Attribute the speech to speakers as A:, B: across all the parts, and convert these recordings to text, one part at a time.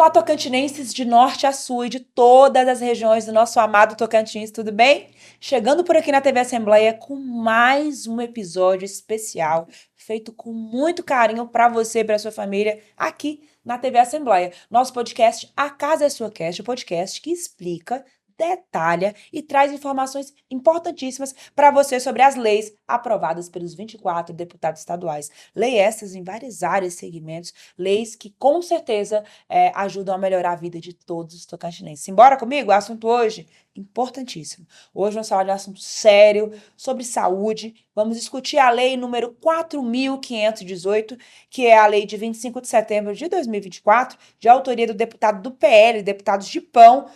A: Olá, tocantinenses de norte a sul e de todas as regiões do nosso amado Tocantins, tudo bem? Chegando por aqui na TV Assembleia com mais um episódio especial, feito com muito carinho para você e para sua família, aqui na TV Assembleia. Nosso podcast A Casa é Sua Cast, o podcast que explica, detalha e traz informações importantíssimas para você sobre as leis aprovadas pelos 24 deputados estaduais. Leis essas em várias áreas e segmentos, leis que com certeza ajudam a melhorar a vida de todos os tocantinenses. Simbora comigo? O assunto hoje, importantíssimo. Hoje vamos falar de um assunto sério sobre saúde. Vamos discutir a lei número 4.518, que é a lei de 25 de setembro de 2024, de autoria do deputado do PL, deputado Gipão.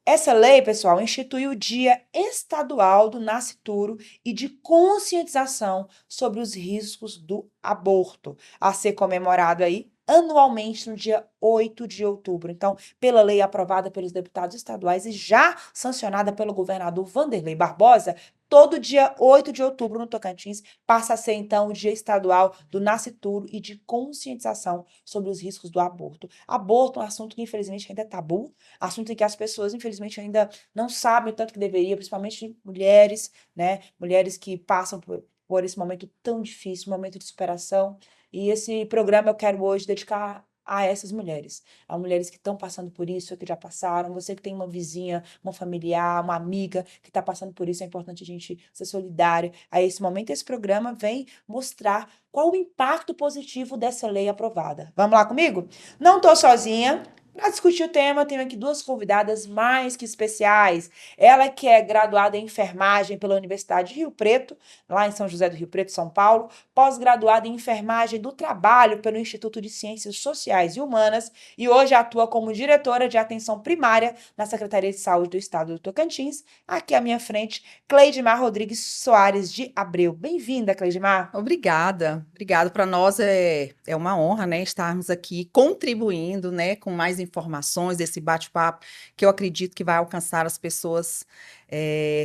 A: Essa lei, pessoal, institui o Dia Estadual do Nascituro e de conscientização sobre os riscos do aborto, a ser comemorado aí anualmente no dia 8 de outubro. Então, pela lei aprovada pelos deputados estaduais e já sancionada pelo governador Wanderley Barbosa, todo dia 8 de outubro no Tocantins passa a ser, então, o Dia Estadual do Nascituro e de conscientização sobre os riscos do aborto. Aborto é um assunto que, infelizmente, ainda é tabu, assunto em que as pessoas, infelizmente, ainda não sabem o tanto que deveria, principalmente mulheres, né? Mulheres que passam por esse momento tão difícil, momento de superação. E esse programa eu quero hoje dedicar a essas mulheres, a mulheres que estão passando por isso, que já passaram, você que tem uma vizinha, uma familiar, uma amiga que está passando por isso, é importante a gente ser solidário a esse momento. Esse programa vem mostrar qual o impacto positivo dessa lei aprovada. Vamos lá comigo? Não estou sozinha. Para discutir o tema, tenho aqui duas convidadas mais que especiais. Ela que é graduada em enfermagem pela Universidade de Rio Preto, lá em São José do Rio Preto, São Paulo, pós-graduada em enfermagem do trabalho pelo Instituto de Ciências Sociais e Humanas e hoje atua como diretora de atenção primária na Secretaria de Saúde do Estado do Tocantins. Aqui à minha frente, Cleidmar Rodrigues Soares de Abreu. Bem-vinda, Cleidmar.
B: Obrigada. Para nós é uma honra, né, estarmos aqui contribuindo, né, com mais informações desse bate-papo que eu acredito que vai alcançar as pessoas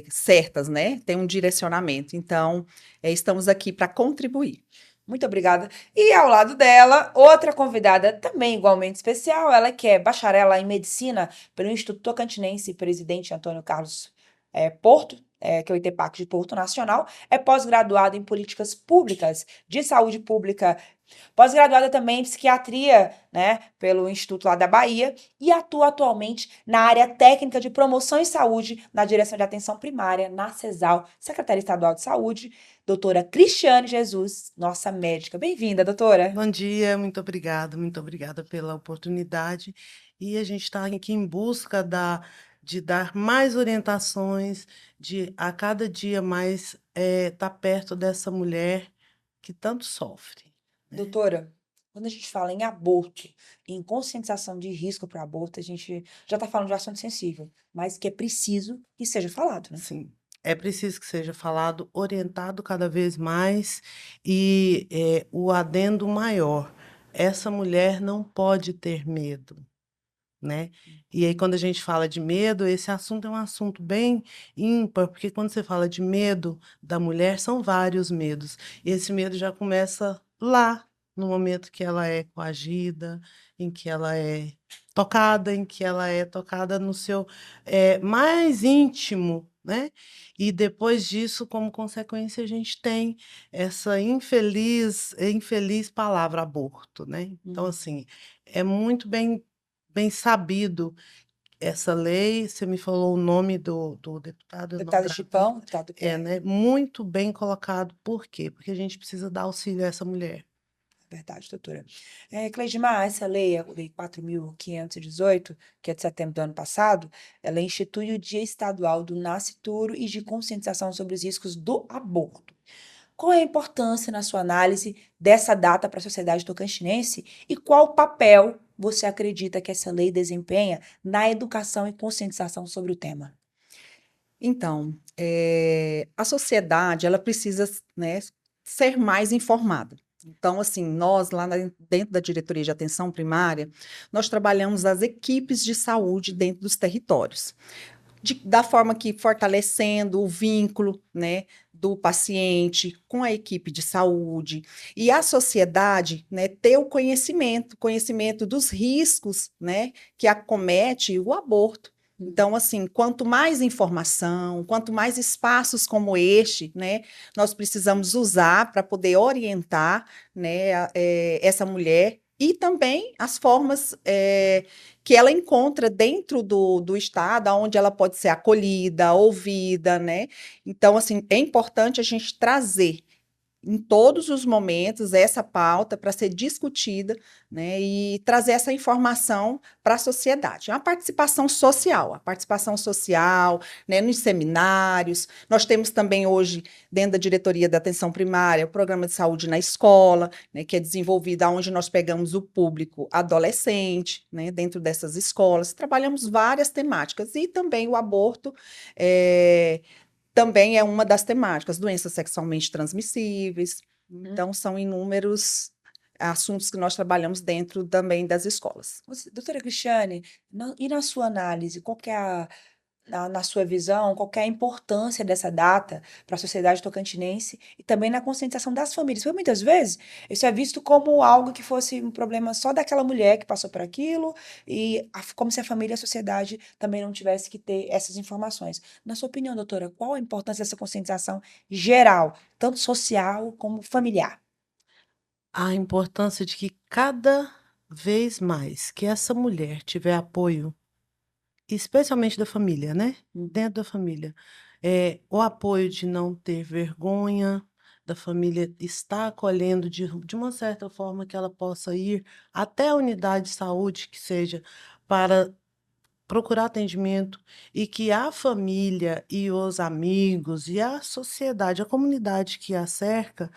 B: certas, né? Tem um direcionamento. Então, estamos aqui para contribuir.
A: Muito obrigada. E ao lado dela, outra convidada também igualmente especial, ela que é bacharela em medicina pelo Instituto Tocantinense, presidente Antônio Carlos Porto, que é o ITEPAC de Porto Nacional, é pós-graduada em políticas públicas de saúde pública, pós-graduada também em psiquiatria, né, pelo Instituto lá da Bahia, e atua atualmente na área técnica de promoção em saúde, na direção de atenção primária, na CESAL, Secretaria Estadual de Saúde, doutora Cristiane Jesus, nossa médica. Bem-vinda, doutora.
C: Bom dia, muito obrigada pela oportunidade. E a gente está aqui em busca de dar mais orientações, de a cada dia mais estar perto dessa mulher que tanto sofre, né?
A: Doutora, quando a gente fala em aborto, em conscientização de risco para o aborto, a gente já está falando de um assunto sensível, mas que é preciso que seja falado, né?
C: Sim, é preciso que seja falado, orientado cada vez mais e o adendo maior, essa mulher não pode ter medo, né? E aí, quando a gente fala de medo, esse assunto é um assunto bem ímpar, porque quando você fala de medo da mulher, são vários medos. E esse medo já começa lá, no momento que ela é coagida, em que ela é tocada, em que ela é tocada no seu mais íntimo, né? E depois disso, como consequência, a gente tem essa infeliz palavra aborto, né? Então, assim, é muito bem sabido essa lei. Você me falou o nome do deputado, eu não
A: Deputada
C: gravei.
A: Chipão, deputado do PL.
C: Né? Muito bem colocado. Por quê? Porque a gente precisa dar auxílio a essa mulher.
A: Verdade, doutora. Cleidmar, essa lei, a Lei 4.518, que é de setembro do ano passado, ela institui o Dia Estadual do Nascituro e de conscientização sobre os riscos do aborto. Qual é a importância, na sua análise, dessa data para a sociedade tocantinense e qual papel você acredita que essa lei desempenha na educação e conscientização sobre o tema?
B: Então, a sociedade, ela precisa, né, ser mais informada. Então, assim, nós lá dentro da diretoria de atenção primária, nós trabalhamos as equipes de saúde dentro dos territórios. da forma que fortalecendo o vínculo, né, do paciente com a equipe de saúde e a sociedade, né, ter o conhecimento dos riscos, né, que acomete o aborto. Então, assim, quanto mais informação, quanto mais espaços como este, né, nós precisamos usar para poder orientar, né, essa mulher e também as formas que ela encontra dentro do estado, onde ela pode ser acolhida, ouvida, né? Então, assim, é importante a gente trazer em todos os momentos essa pauta para ser discutida, né, e trazer essa informação para a sociedade. É uma a participação social, né, nos seminários. Nós temos também hoje, dentro da diretoria da atenção primária, o programa de saúde na escola, né, que é desenvolvido onde nós pegamos o público adolescente, né, dentro dessas escolas. Trabalhamos várias temáticas e também o aborto. Também é uma das temáticas, doenças sexualmente transmissíveis. Então, são inúmeros assuntos que nós trabalhamos dentro também das escolas.
A: Doutora Cristiane, e na sua análise, qual que é na sua visão, qual que é a importância dessa data para a sociedade tocantinense e também na conscientização das famílias? Porque muitas vezes isso é visto como algo que fosse um problema só daquela mulher que passou por aquilo e como se a família e a sociedade também não tivesse que ter essas informações. Na sua opinião, doutora, qual a importância dessa conscientização geral, tanto social como familiar?
C: A importância de que cada vez mais que essa mulher tiver apoio, especialmente da família, né? Dentro da família, o apoio de não ter vergonha, da família estar acolhendo de uma certa forma que ela possa ir até a unidade de saúde, que seja para procurar atendimento, e que a família e os amigos e a sociedade, a comunidade que a cerca,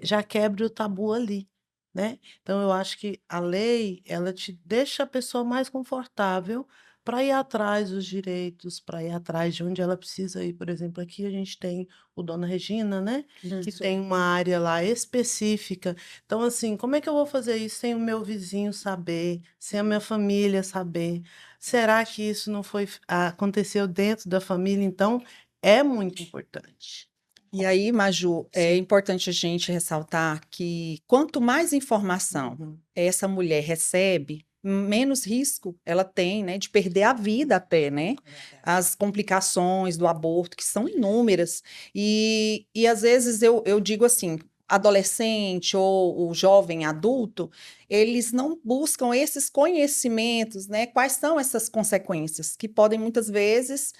C: já quebre o tabu ali, né. Então eu acho que a lei, ela te deixa a pessoa mais confortável para ir atrás dos direitos, para ir atrás de onde ela precisa ir. Por exemplo, aqui a gente tem o Dona Regina, né, que
A: Isso.
C: tem uma área lá específica. Então, assim, como é que eu vou fazer isso sem o meu vizinho saber, sem a minha família saber? Será que isso não aconteceu dentro da família? Então, é muito importante.
B: E aí, Maju, é
A: Sim.
B: importante a gente ressaltar que quanto mais informação
C: Uhum.
B: essa mulher recebe, menos risco ela tem, né, de perder a vida até, né? As complicações do aborto, que são inúmeras. E às vezes eu digo assim, adolescente ou o jovem adulto, eles não buscam esses conhecimentos, né? Quais são essas consequências que podem muitas vezes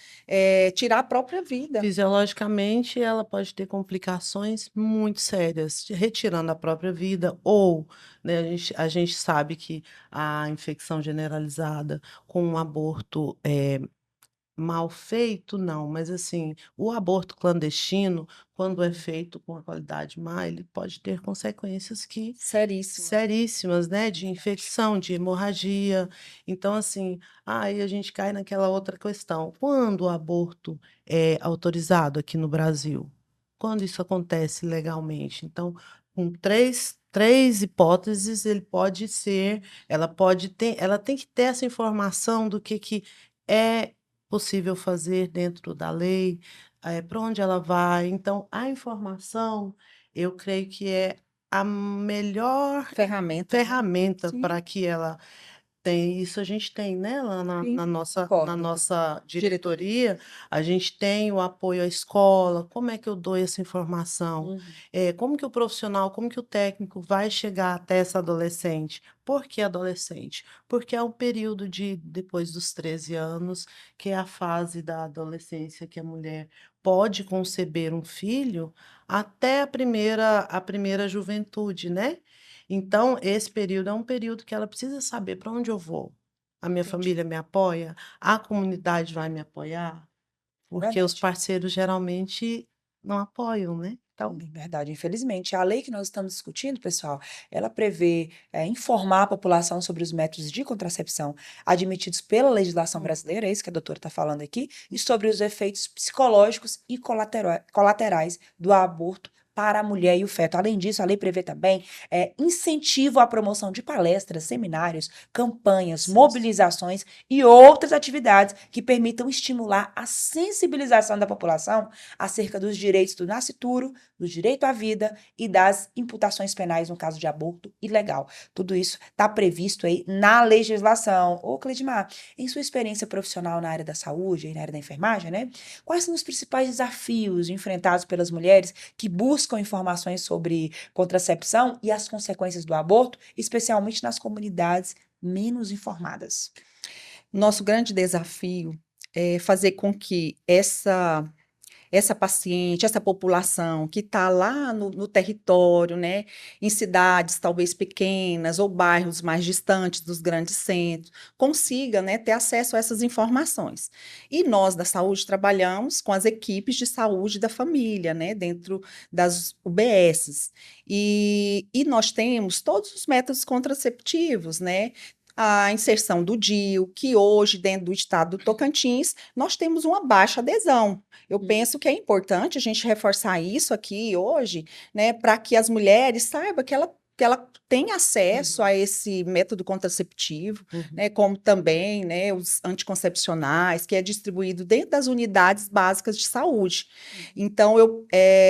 B: tirar a própria vida.
C: Fisiologicamente, ela pode ter complicações muito sérias, retirando a própria vida, ou, né, a gente sabe que a infecção generalizada com um aborto mal feito, não, mas assim, o aborto clandestino, quando é feito com a qualidade má, ele pode ter consequências que
B: Seríssimo.
C: seríssimas, né, de infecção, de hemorragia. Então, assim, aí a gente cai naquela outra questão. Quando o aborto é autorizado aqui no Brasil? Quando isso acontece legalmente? Então, com três hipóteses, ela tem que ter essa informação do que é possível fazer dentro da lei, para onde ela vai. Então, a informação, eu creio que é a melhor
B: Ferramenta.
C: ferramenta
B: Sim.
C: para que ela tem isso. A gente tem, né, lá
B: Sim,
C: na
B: concordo.
C: nossa diretoria, a gente tem o apoio à escola. Como é que eu dou essa informação? Como que o profissional, como que o técnico vai chegar até essa adolescente? Por que adolescente? Porque é um período depois dos 13 anos, que é a fase da adolescência que a mulher pode conceber um filho até a primeira juventude, né? Então, esse período é um período que ela precisa saber para onde eu vou. A minha
A: Entendi.
C: família me apoia? A comunidade vai me apoiar? Porque os
A: Verdade.
C: parceiros geralmente não apoiam, né? Então,
A: Verdade, infelizmente. A lei que nós estamos discutindo, pessoal, ela prevê informar a população sobre os métodos de contracepção admitidos pela legislação brasileira, é isso que a doutora está falando aqui, e sobre os efeitos psicológicos e colaterais do aborto para a mulher e o feto. Além disso, a lei prevê também incentivo à promoção de palestras, seminários, campanhas, mobilizações e outras atividades que permitam estimular a sensibilização da população acerca dos direitos do nascituro, do direito à vida e das imputações penais no caso de aborto ilegal. Tudo isso está previsto aí na legislação. Ô, Cleidmar, em sua experiência profissional na área da saúde e na área da enfermagem, né? Quais são os principais desafios enfrentados pelas mulheres que buscam informações sobre contracepção e as consequências do aborto, especialmente nas comunidades menos informadas?
B: Nosso grande desafio é fazer com que essa paciente, essa população que está lá no território, né, em cidades talvez pequenas ou bairros mais distantes dos grandes centros, consiga, né, ter acesso a essas informações. E nós da saúde trabalhamos com as equipes de saúde da família, né, dentro das UBSs. E nós temos todos os métodos contraceptivos, né? A inserção do DIU, que hoje, dentro do estado do Tocantins, nós temos uma baixa adesão. Eu penso que é importante a gente reforçar isso aqui hoje, né, para que as mulheres saibam que ela tem acesso a esse método contraceptivo, né, como também, né, os anticoncepcionais, que é distribuído dentro das unidades básicas de saúde. Então,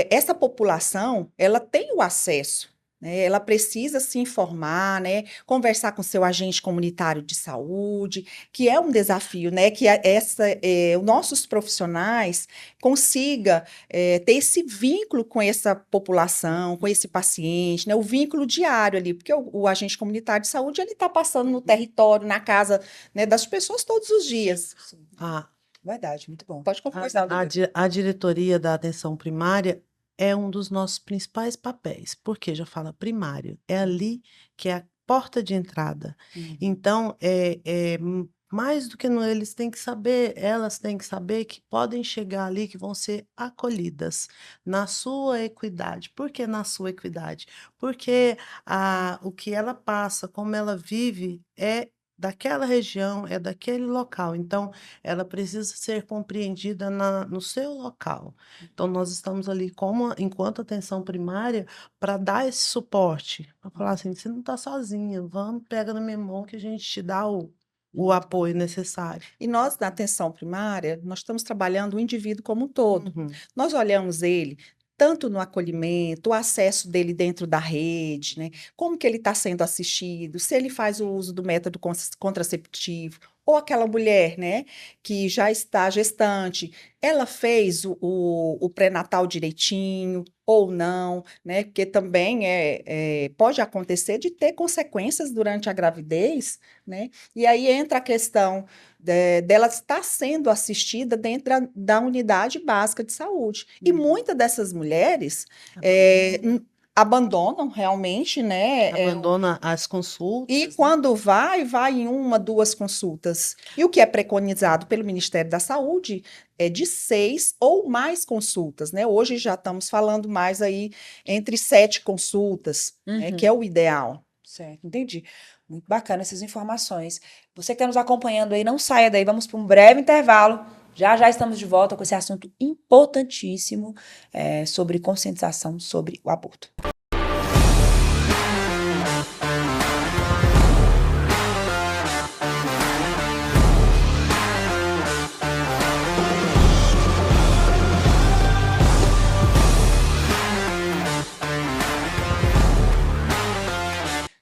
B: essa população, ela tem o acesso, né, ela precisa se informar, né, conversar com seu agente comunitário de saúde, que é um desafio, né, que os nossos profissionais consiga ter esse vínculo com essa população, com esse paciente, né, o vínculo diário ali, porque o agente comunitário de saúde, ele está passando no território, na casa, né, das pessoas todos os dias.
C: A,
A: Verdade, muito bom.
B: Pode conversar, doutor.
C: a diretoria da atenção primária é um dos nossos principais papéis, porque já fala primário, é ali que é a porta de entrada. Então, mais do que eles têm que saber, elas têm que saber que podem chegar ali, que vão ser acolhidas na sua equidade. Por que na sua equidade? Porque o que ela passa, como ela vive, é daquela região, é daquele local. Então, ela precisa ser compreendida no seu local. Então, nós estamos ali enquanto atenção primária para dar esse suporte, para falar assim, você não está sozinha, vamos, pega na minha mão que a gente te dá o apoio necessário.
B: E nós, na atenção primária, nós estamos trabalhando o indivíduo como um todo.
C: Uhum.
B: Nós olhamos ele tanto no acolhimento, o acesso dele dentro da rede, né? Como que ele está sendo assistido, se ele faz o uso do método contraceptivo, ou aquela mulher, né, que já está gestante, ela fez o pré-natal direitinho ou não, né? Porque também pode acontecer de ter consequências durante a gravidez, né? E aí entra a questão dela estar sendo assistida dentro da unidade básica de saúde. E muitas dessas mulheres abandonam realmente, né?
C: Abandona as consultas.
B: E quando vai em uma, duas consultas. E o que é preconizado pelo Ministério da Saúde é de 6 ou mais consultas, né? Hoje já estamos falando mais aí entre 7 consultas, né, que é o ideal.
A: Certo, entendi. Muito bacana essas informações. Você que está nos acompanhando aí, não saia daí, vamos para um breve intervalo. Já já estamos de volta com esse assunto importantíssimo sobre conscientização sobre o aborto.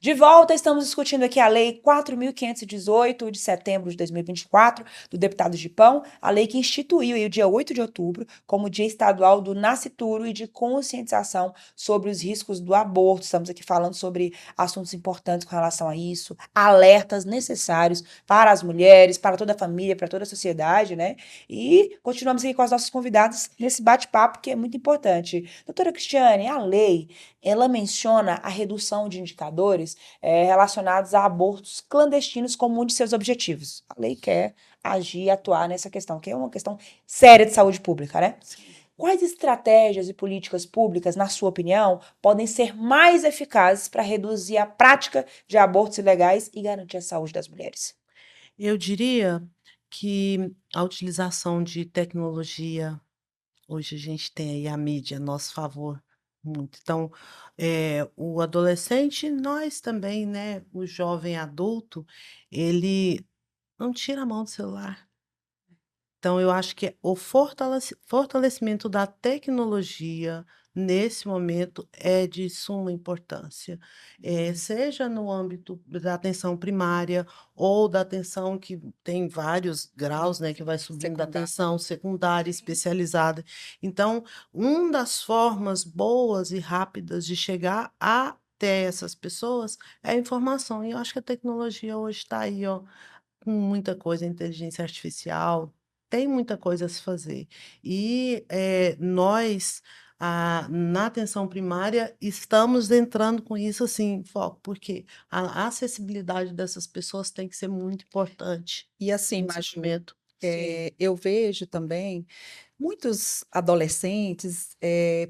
A: De volta, estamos discutindo aqui a Lei 4.518, de setembro de 2024, do deputado Gipão, a lei que instituiu aí, o dia 8 de outubro como Dia Estadual do Nascituro e de conscientização sobre os riscos do aborto. Estamos aqui falando sobre assuntos importantes com relação a isso, alertas necessários para as mulheres, para toda a família, para toda a sociedade, né? E continuamos aqui com as nossas convidadas nesse bate-papo que é muito importante. Doutora Cristiane, a lei, ela menciona a redução de indicadores relacionados a abortos clandestinos como um de seus objetivos. A lei quer agir e atuar nessa questão, que é uma questão séria de saúde pública, né? Quais estratégias e políticas públicas, na sua opinião, podem ser mais eficazes para reduzir a prática de abortos ilegais e garantir a saúde das mulheres?
C: Eu diria que a utilização de tecnologia, hoje a gente tem aí a mídia a nosso favor, muito. Então, o adolescente, nós também, né, o jovem adulto, ele não tira a mão do celular. Então eu acho que o fortalecimento da tecnologia, nesse momento, é de suma importância. Seja no âmbito da atenção primária ou da atenção que tem vários graus, né, que vai subindo da
B: Secundária.
C: atenção secundária, especializada. Então, uma das formas boas e rápidas de chegar até essas pessoas é a informação, e eu acho que a tecnologia hoje está aí, ó, com muita coisa, inteligência artificial, tem muita coisa a se fazer. E, nós, na atenção primária, estamos entrando com isso, assim, em foco, porque a acessibilidade dessas pessoas tem que ser muito importante
B: E assim,
C: nesse
B: Maju,
C: momento. Sim.
B: eu vejo também muitos adolescentes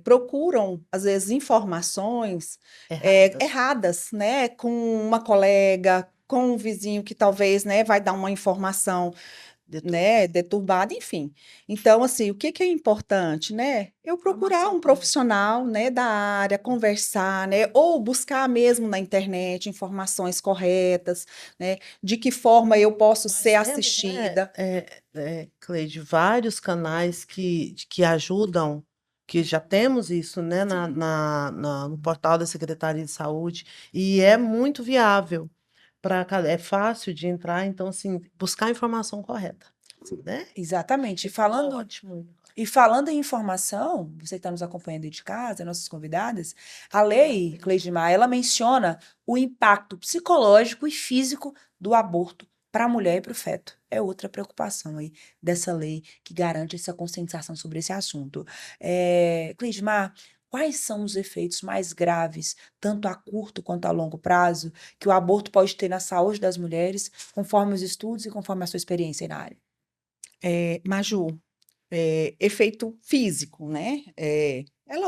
B: procuram, às vezes, informações
C: Erradas.
B: erradas, né? Com uma colega, com um vizinho que talvez, né, vai dar uma informação, né, deturbada, enfim. Então, assim, o que que é importante, né? Eu procurar
C: Informação
B: um
C: correta.
B: profissional, né, da área, conversar, né, ou buscar mesmo na internet informações corretas, né, de que forma eu posso
C: Nós
B: ser
C: temos, né,
B: assistida.
C: Cleide, vários canais que ajudam, que já temos isso, né, no portal da Secretaria de Saúde, e é muito viável, é fácil de entrar, então, assim, buscar a informação correta, né?
A: Exatamente.
C: Isso é ótimo.
A: E falando em informação, você que está nos acompanhando aí de casa, nossas convidadas, a lei, Cleidmar, ela menciona o impacto psicológico e físico do aborto para a mulher e para o feto. É outra preocupação aí dessa lei que garante essa conscientização sobre esse assunto. Cleidmar, quais são os efeitos mais graves, tanto a curto quanto a longo prazo, que o aborto pode ter na saúde das mulheres, conforme os estudos e conforme a sua experiência aí na área?
B: Maju, efeito físico, né?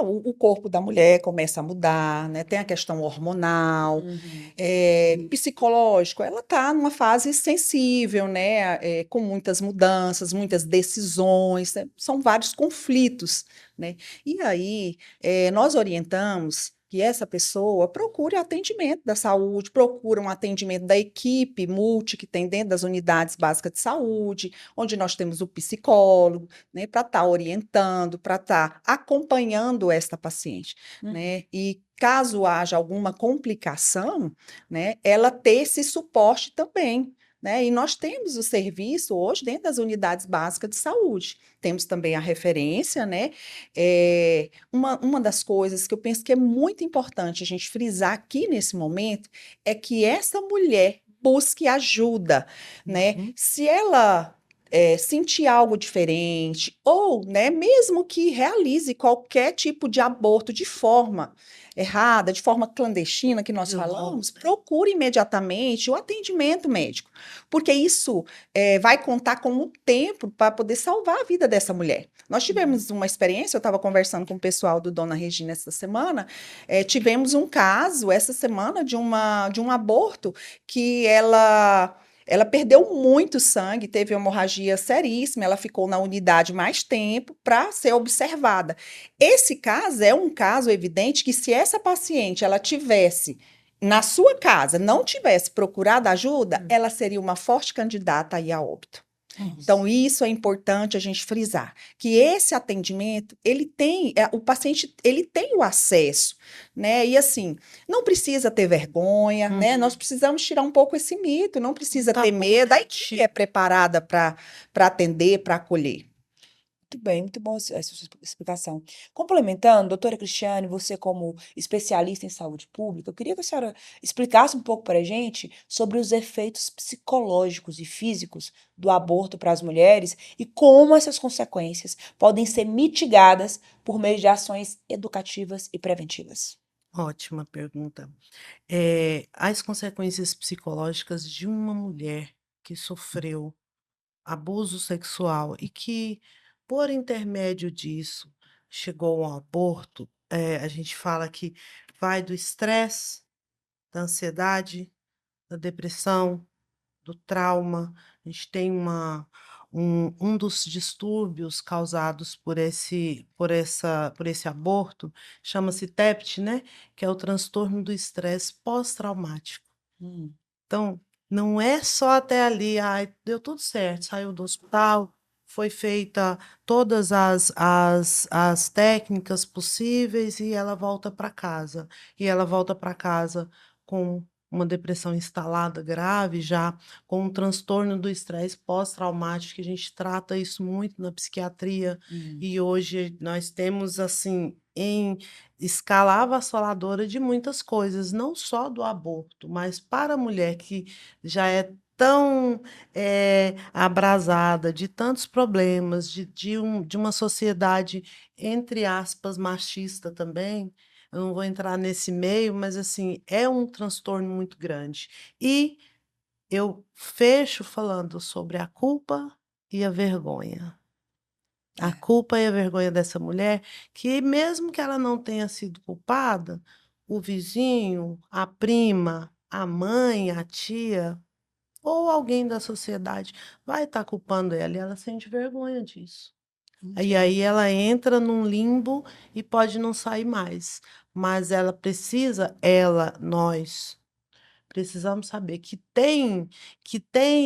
B: O corpo da mulher começa a mudar, né? Tem a questão hormonal,
A: Uhum.
B: psicológico, ela está numa fase sensível, né? Com muitas mudanças, muitas decisões, né? São vários conflitos, né? E aí, nós orientamos que essa pessoa procure atendimento da saúde, procure um atendimento da equipe multi que tem dentro das unidades básicas de saúde, onde nós temos o psicólogo, né, para estar orientando, para estar acompanhando esta paciente,
A: Uhum.
B: né? E caso haja alguma complicação, né, ela ter esse suporte também. Né? E nós temos o serviço hoje dentro das unidades básicas de saúde. Temos também a referência, né? Uma das coisas que eu penso que é muito importante a gente frisar aqui nesse momento é que essa mulher busque ajuda, né?
C: Uhum.
B: Se ela sentir algo diferente, ou, né, mesmo que realize qualquer tipo de aborto de forma errada, de forma clandestina, que nós falamos, procure imediatamente o atendimento médico, porque isso vai contar como tempo para poder salvar a vida dessa mulher. Nós tivemos uma experiência, eu estava conversando com o pessoal do Dona Regina essa semana, tivemos um caso essa semana de um aborto que ela perdeu muito sangue, teve hemorragia seríssima, ela ficou na unidade mais tempo para ser observada. Esse caso é um caso evidente que se essa paciente ela tivesse na sua casa, não tivesse procurado ajuda, ela seria uma forte candidata aí a óbito. Então, isso é importante a gente frisar, que esse atendimento, ele tem, o paciente, ele tem o acesso, né? E assim, não precisa ter vergonha, né? Nós precisamos tirar um pouco esse mito, não precisa ter medo, a equipe é preparada para atender, para acolher.
A: Muito bem, muito bom essa sua explicação. Complementando, doutora Cristiane, você como especialista em saúde pública, eu queria que a senhora explicasse um pouco para a gente sobre os efeitos psicológicos e físicos do aborto para as mulheres e como essas consequências podem ser mitigadas por meio de ações educativas e preventivas.
C: Ótima pergunta. As consequências psicológicas de uma mulher que sofreu abuso sexual e que, por intermédio disso, chegou ao aborto, a gente fala que vai do estresse, da ansiedade, da depressão, do trauma. A gente tem um dos distúrbios causados por esse aborto chama-se TEPT, né? Que é o transtorno do estresse pós-traumático.
A: Hum,
C: Então, não é só até ali, ai, deu tudo certo, saiu do hospital, foi feita todas as técnicas possíveis e ela volta para casa. E ela volta para casa com uma depressão instalada grave, já com um transtorno do estresse pós-traumático, que a gente trata isso muito na psiquiatria.
A: hum.
C: E hoje nós temos, assim, em escala avassaladora de muitas coisas, não só do aborto, mas para a mulher que já é tão abrasada de tantos problemas, de uma sociedade, entre aspas, machista também. Eu não vou entrar nesse meio, mas assim, é um transtorno muito grande. E eu fecho falando sobre a culpa e a vergonha. A
A: É,
C: culpa e a vergonha dessa mulher, que mesmo que ela não tenha sido culpada, o vizinho, a prima, a mãe, a tia ou alguém da sociedade vai estar culpando ela e ela sente vergonha disso. E
A: entendo.
C: aí ela entra num limbo e pode não sair mais. Mas ela precisa, nós precisamos saber que tem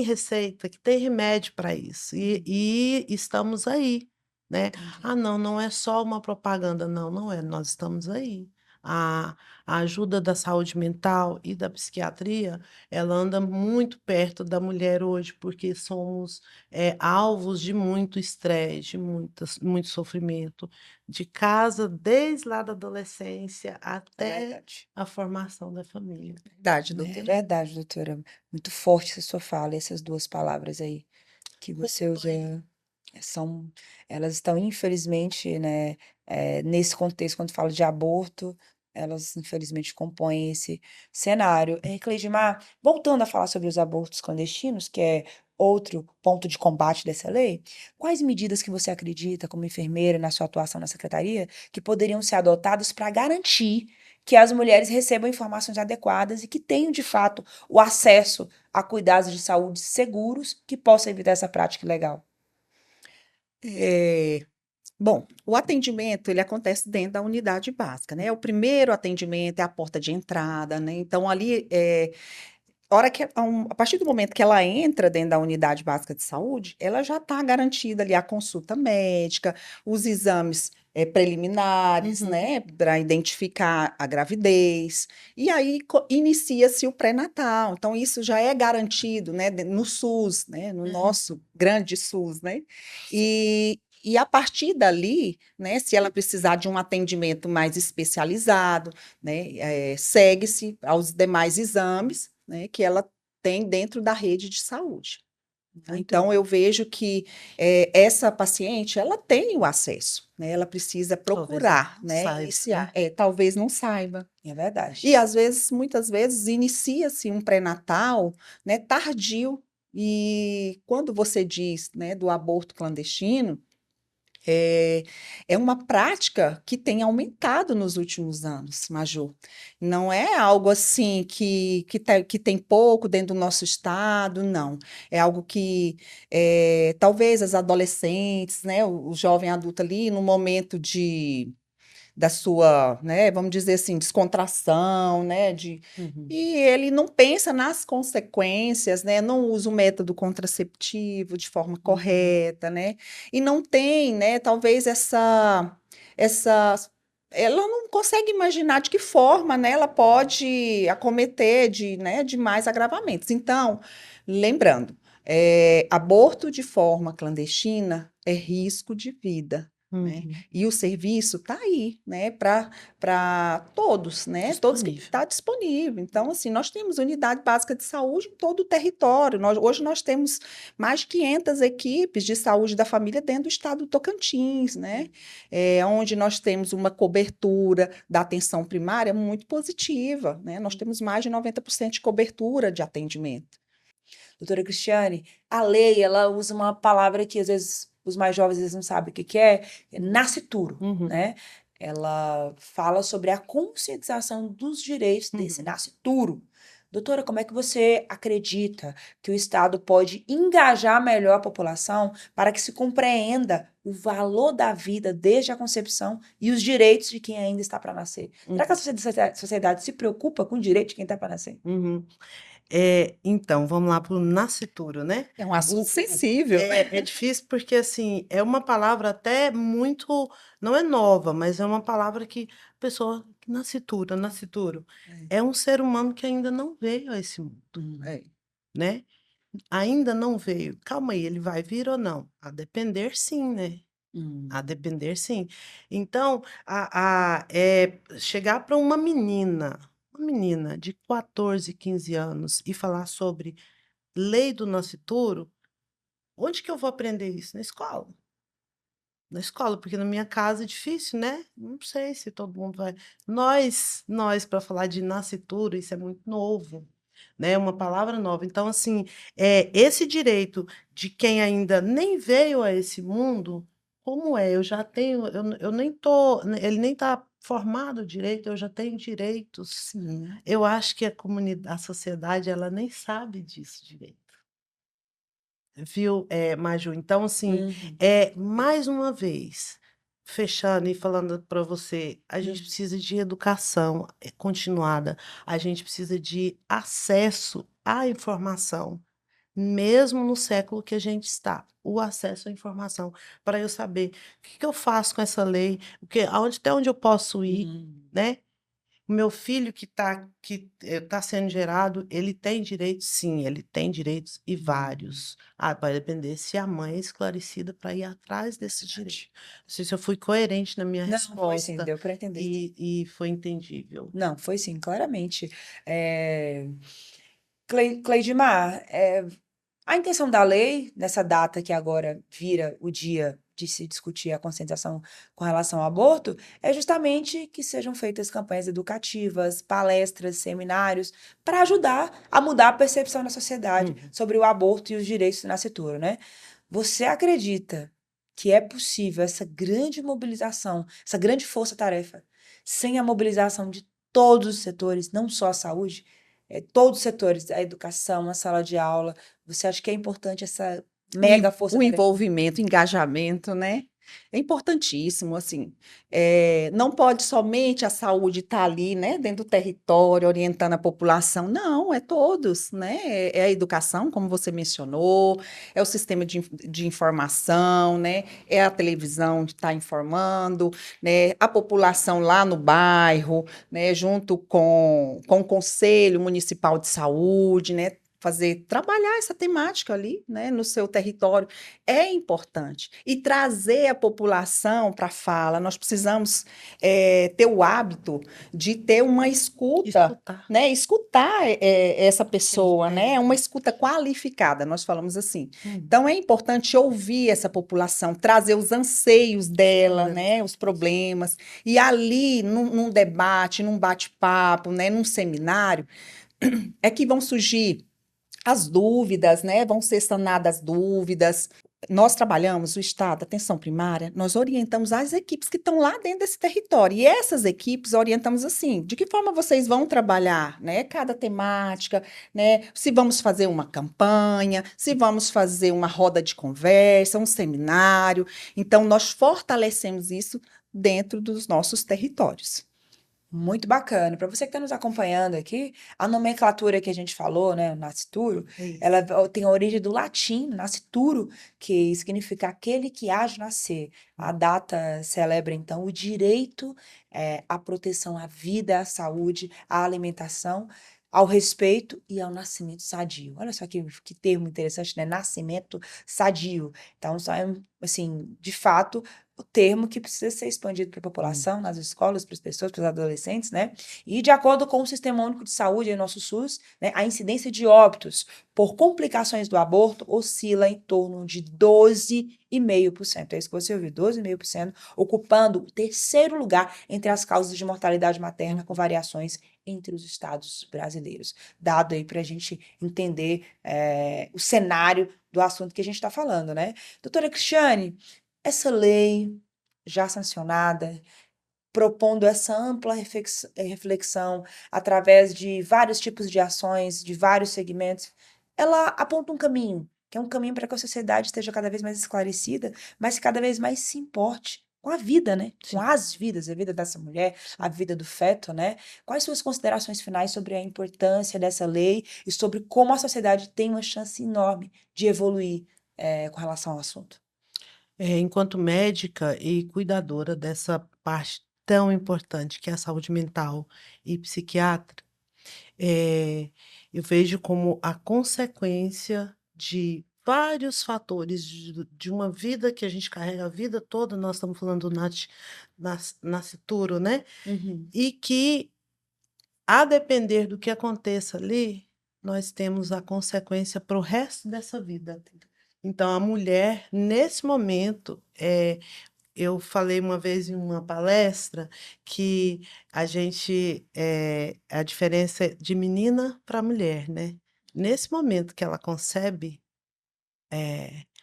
C: receita, que tem remédio para isso. E estamos aí, né?
A: Entendi.
C: Ah, não, não é só uma propaganda, não, não é. Nós estamos aí. A ajuda da saúde mental e da psiquiatria, ela anda muito perto da mulher hoje, porque somos alvos de muito estresse, de muito sofrimento, de casa, desde lá da adolescência
A: É
C: até
A: verdade.
C: a formação da família.
B: Verdade,
A: É
B: doutora.
A: verdade, doutora. Muito forte essa sua fala, essas duas palavras aí que você
C: Culpa
A: usa. São, elas estão, infelizmente, né, nesse contexto, quando fala de aborto, elas, infelizmente, compõem esse cenário. Cleidmar, voltando a falar sobre os abortos clandestinos, que é outro ponto de combate dessa lei, quais medidas que você acredita, como enfermeira, na sua atuação na secretaria, que poderiam ser adotadas para garantir que as mulheres recebam informações adequadas e que tenham, de fato, o acesso a cuidados de saúde seguros que possam evitar essa prática ilegal?
B: É, bom, o atendimento ele acontece dentro da unidade básica, né? O primeiro atendimento é a porta de entrada, né? Então ali hora que a partir do momento que ela entra dentro da unidade básica de saúde, ela já está garantida ali a consulta médica, os exames preliminares,
C: Uhum.
B: né, para identificar a gravidez, e aí inicia-se o pré-natal. Então, isso já é garantido, né, no SUS, né, no nosso grande SUS, né? E a partir dali, né, se ela precisar de um atendimento mais especializado, né, segue-se aos demais exames, né, que ela tem dentro da rede de saúde.
A: Muito
B: Então, eu vejo que essa paciente, ela tem o acesso, né, ela precisa
C: Talvez ela
B: procurar,
C: não
B: né,
C: saiba,
B: iniciar.
C: né?
B: Talvez não saiba.
A: é verdade.
B: E, às vezes, muitas vezes, inicia-se um pré-natal, né, tardio. E quando você diz, né, do aborto clandestino, é, é uma prática que tem aumentado nos últimos anos, Major. Não é algo assim que tem pouco dentro do nosso estado, não. É algo que talvez as adolescentes, né, o jovem adulto ali, no momento da sua, né, vamos dizer assim, descontração, né,
C: Uhum.
B: e ele não pensa nas consequências, né, não usa o método contraceptivo de forma correta, né, e não tem, né, talvez essa ela não consegue imaginar de que forma, né, ela pode acometer né, de mais agravamentos. Então, lembrando, aborto de forma clandestina é risco de vida, né?
C: Uhum.
B: E o serviço está aí, né, para todos, né? Todos que
C: Disponível.
B: está disponível. Então, assim, nós temos unidade básica de saúde em todo o território. Hoje nós temos mais de 500 equipes de saúde da família dentro do estado do Tocantins, né? Onde nós temos uma cobertura da atenção primária muito positiva, né? Nós temos mais de 90% de cobertura de atendimento.
A: Doutora Cristiane, a lei, ela usa uma palavra que às vezes os mais jovens às vezes não sabem o que que é nascituro,
C: Uhum.
A: né? Ela fala sobre a conscientização dos direitos desse
C: Uhum.
A: nascituro. Doutora, como é que você acredita que o Estado pode engajar melhor a população para que se compreenda o valor da vida desde a concepção e os direitos de quem ainda está para nascer? Será que a sociedade se preocupa com o direito de quem está para nascer?
C: Uhum. Então, vamos lá para o nascituro, né?
B: É um assunto
C: O,
B: sensível.
C: é difícil porque, assim, é uma palavra até muito, não é nova, mas é uma palavra que a pessoa, nascituro, nascituro,
A: É.
C: é um ser humano que ainda não veio a esse mundo,
B: É.
C: né? Ainda não veio. Calma aí, ele vai vir ou não? A depender, sim, né? A
A: Hum.
C: depender, sim. Então, chegar para uma menina de 14, 15 anos e falar sobre lei do nascituro, onde que eu vou aprender isso? Na escola. Na escola, porque na minha casa é difícil, né? Não sei se todo mundo vai. Nós, para falar de nascituro, isso é muito novo, né? É uma palavra nova. Então, assim, esse direito de quem ainda nem veio a esse mundo, como é? Eu já tenho, eu nem tô, ele nem está formado direito, eu já tenho direitos.
B: Sim.
C: Eu acho que a comunidade, a sociedade, ela nem sabe disso direito. Viu, Maju? Então, assim,
A: Uhum.
C: mais uma vez, fechando e falando para você, a gente
A: Uhum.
C: precisa de educação continuada, a gente precisa de acesso à informação, mesmo no século que a gente está, o acesso à informação, para eu saber o que que eu faço com essa lei, até onde eu posso ir,
A: Uhum.
C: né? O meu filho tá sendo gerado, ele tem direitos? Sim, ele tem direitos e vários. Vai depender se a mãe é esclarecida para ir atrás desse direito. Não sei se eu fui coerente na minha
A: Não, foi sim,
C: resposta
A: deu para entender.
C: e foi entendível.
A: Não, foi sim, claramente. É... Cleidmar, a intenção da lei, nessa data que agora vira o dia de se discutir a conscientização com relação ao aborto, é justamente que sejam feitas campanhas educativas, palestras, seminários, para ajudar a mudar a percepção na sociedade
C: Uhum.
A: sobre o aborto e os direitos do nascituro, né? Você acredita que é possível essa grande mobilização, essa grande força-tarefa, sem a mobilização de todos os setores, não só a saúde, todos os setores, a educação, a sala de aula? Você acha que é importante essa mega
B: O
A: força-tarefa?
B: envolvimento, o engajamento, né? É importantíssimo, assim. Não pode somente a saúde estar ali, né, dentro do território, orientando a população. Não, é todos, né? É a educação, como você mencionou, é o sistema de informação, né? É a televisão que está informando, né? A população lá no bairro, né, junto com o Conselho Municipal de Saúde, né? Trabalhar essa temática ali, né, no seu território é importante. E trazer a população para a fala. Nós precisamos ter o hábito de ter uma escuta,
C: Escutar.
B: né, escutar essa pessoa, né, uma
C: Entendimento.
B: escuta qualificada, nós falamos assim.
C: Hum.
B: Então, é importante ouvir essa população, trazer os anseios dela,
C: Problemas.
B: né, os problemas, e ali, num debate, num bate-papo, né, num seminário, é que vão surgir as dúvidas, né? Vão ser sanadas dúvidas. Nós trabalhamos, o Estado, atenção primária, nós orientamos as equipes que estão lá dentro desse território. E essas equipes orientamos assim, de que forma vocês vão trabalhar, né? Cada temática, né? Se vamos fazer uma campanha, se vamos fazer uma roda de conversa, um seminário. Então, nós fortalecemos isso dentro dos nossos territórios.
A: Muito bacana. Para você que está nos acompanhando aqui, a nomenclatura que a gente falou, né, o nascituro,
C: É isso.
A: ela tem a origem do latim, nascituro, que significa aquele que há de nascer. A data celebra, então, o direito à proteção à vida, à saúde, à alimentação, ao respeito e ao nascimento sadio. Olha só que termo interessante, né? Nascimento sadio. Então, só é, assim, de fato, o termo que precisa ser expandido para a população, nas escolas, para as pessoas, para os adolescentes, né? E de acordo com o Sistema Único de Saúde, em nosso SUS, né, a incidência de óbitos por complicações do aborto oscila em torno de 12,5%. É isso que você ouviu, 12,5%, ocupando o terceiro lugar entre as causas de mortalidade materna, com variações entre os estados brasileiros. Dado aí para a gente entender o cenário do assunto que a gente está falando, né? Doutora Cristiane, essa lei já sancionada propondo essa ampla reflexão através de vários tipos de ações, de vários segmentos, ela aponta um caminho, que é um caminho para que a sociedade esteja cada vez mais esclarecida, mas que cada vez mais se importe com a vida, né? Com
C: Sim.
A: as vidas, a vida dessa mulher, a vida do feto, né? Quais suas considerações finais sobre a importância dessa lei e sobre como a sociedade tem uma chance enorme de evoluir com relação ao assunto?
C: Enquanto médica e cuidadora dessa parte tão importante que é a saúde mental e psiquiatra, eh, eu vejo como a consequência de vários fatores de uma vida que a gente carrega a vida toda, nós estamos falando do nascituro, né?
A: Uhum.
C: E que, a depender do que aconteça ali, nós temos a consequência para o resto dessa vida. Então, a mulher, nesse momento, eu falei uma vez em uma palestra que a diferença é de menina para mulher, né? Nesse momento que ela concebe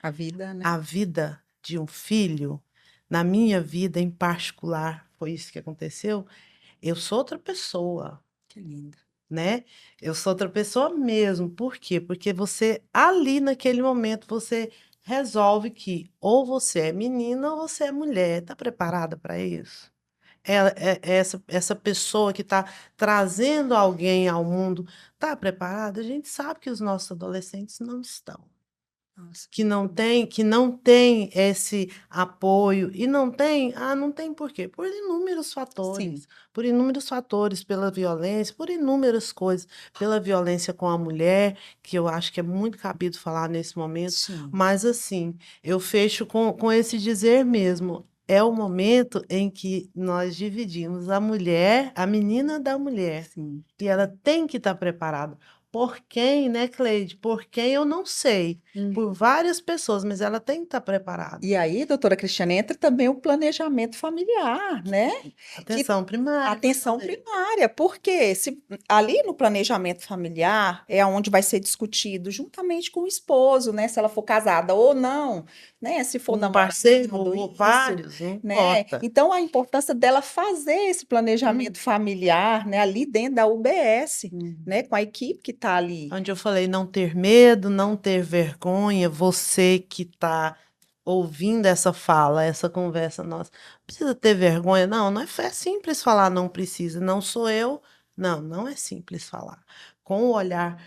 B: A vida, né?
C: a vida de um filho, na minha vida em particular, foi isso que aconteceu, eu sou outra pessoa.
A: Que lindo.
C: Né? Eu sou outra pessoa mesmo. Por quê? Porque você, ali naquele momento, você resolve que ou você é menina ou você é mulher. Está preparada para isso? Essa pessoa que está trazendo alguém ao mundo, está preparada? A gente sabe que os nossos adolescentes não estão.
A: Nossa.
C: Que não tem esse apoio e não tem por quê? Por inúmeros fatores,
B: Sim.
C: por inúmeros fatores, pela violência, por inúmeras coisas, pela violência com a mulher, que eu acho que é muito cabido falar nesse momento,
A: Sim.
C: mas assim, eu fecho com esse dizer mesmo, é o momento em que nós dividimos a mulher, a menina da mulher,
B: Sim.
C: e ela tem que estar preparada. Por quem, né, Cleide? Por quem eu não sei. Por várias pessoas, mas ela tem que estar preparada.
B: E aí, doutora Cristiane, entra também o planejamento familiar, né?
C: Atenção primária.
B: Atenção primária, porque ali no planejamento familiar é onde vai ser discutido juntamente com o esposo, né? Se ela for casada ou não, né? Se for
C: Um
B: namorado,
C: parceiro ou
B: isso,
C: vários, não
B: né?
C: importa.
B: Então, a importância dela fazer esse planejamento familiar, né? Ali dentro da UBS, né? Com a equipe que está ali.
C: Onde eu falei não ter medo, não ter vergonha, você que está ouvindo essa fala, essa conversa nossa, precisa ter vergonha? Não, não é simples falar não precisa, não sou eu. Não, não é simples falar. Com o olhar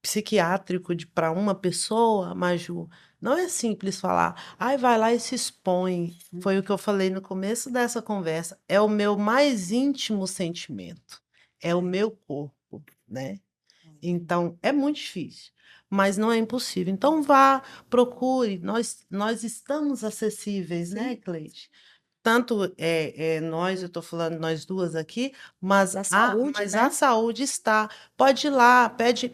C: psiquiátrico para uma pessoa, Maju, não é simples falar. Ai, vai lá e se expõe. Foi o que eu falei no começo dessa conversa. É o meu mais íntimo sentimento. É o meu corpo, né? Então, é muito difícil, mas não é impossível. Então, vá, procure. Nós estamos acessíveis, né, Cleide? Tanto nós, eu estou falando nós duas aqui, mas
B: A saúde,
C: mas
B: né?
C: a saúde está. Pode ir lá, pede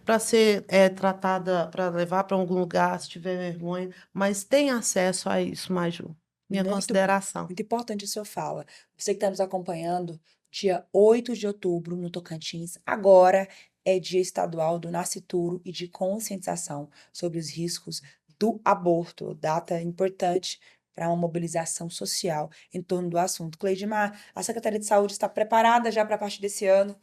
C: para ser tratada, para levar para algum lugar, se tiver vergonha, mas tem acesso a isso, Maju. Minha
A: Muito,
C: consideração.
A: muito importante o senhor fala. Você que está nos acompanhando, dia 8 de outubro, no Tocantins, agora é dia estadual do nascituro e de conscientização sobre os riscos do aborto. Data importante para uma mobilização social em torno do assunto. Cleidmar, a Secretaria de Saúde está preparada já para a partir desse ano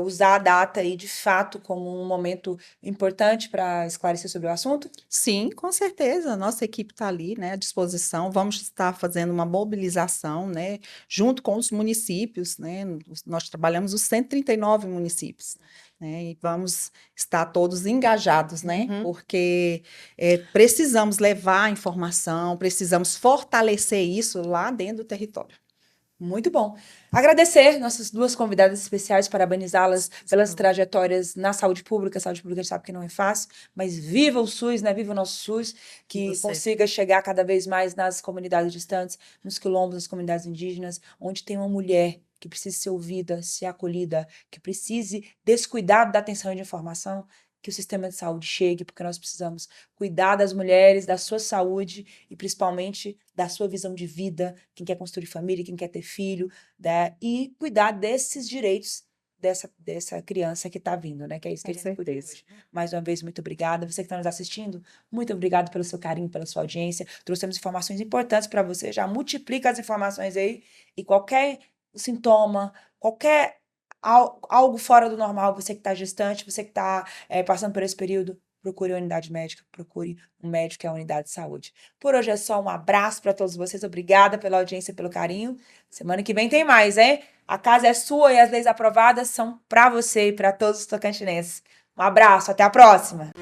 A: usar a data aí de fato como um momento importante para esclarecer sobre o assunto?
B: Sim, com certeza. Nossa equipe está ali, né, à disposição. Vamos estar fazendo uma mobilização, né, junto com os municípios, né? Nós trabalhamos os 139 municípios, né? E vamos estar todos engajados, né? Porque precisamos levar a informação, precisamos fortalecer isso lá dentro do território.
A: Muito bom. Agradecer nossas duas convidadas especiais, parabenizá-las pelas trajetórias na saúde pública. A saúde pública a gente sabe que não é fácil, mas viva o SUS, né? Viva o nosso SUS, que
C: Você.
A: consiga chegar cada vez mais nas comunidades distantes, nos quilombos, nas comunidades indígenas, onde tem uma mulher que precisa ser ouvida, ser acolhida, que precise desse cuidado da atenção e de informação, que o sistema de saúde chegue, porque nós precisamos cuidar das mulheres, da sua saúde e principalmente da sua visão de vida, quem quer construir família, quem quer ter filho, né? E cuidar desses direitos dessa criança que está vindo, né? Que é isso que a
B: Com
A: gente
B: certeza.
A: deseja. Mais uma vez, muito obrigada. Você que está nos assistindo, muito obrigado pelo seu carinho, pela sua audiência. Trouxemos informações importantes para você. Já multiplica as informações aí e qualquer sintoma, qualquer algo fora do normal, você que está gestante, você que está passando por esse período, procure a unidade médica, procure um médico que é a unidade de saúde. Por hoje é só um abraço para todos vocês. Obrigada pela audiência, pelo carinho. Semana que vem tem mais, hein? A casa é sua e as leis aprovadas são para você e para todos os tocantinenses. Um abraço, até a próxima!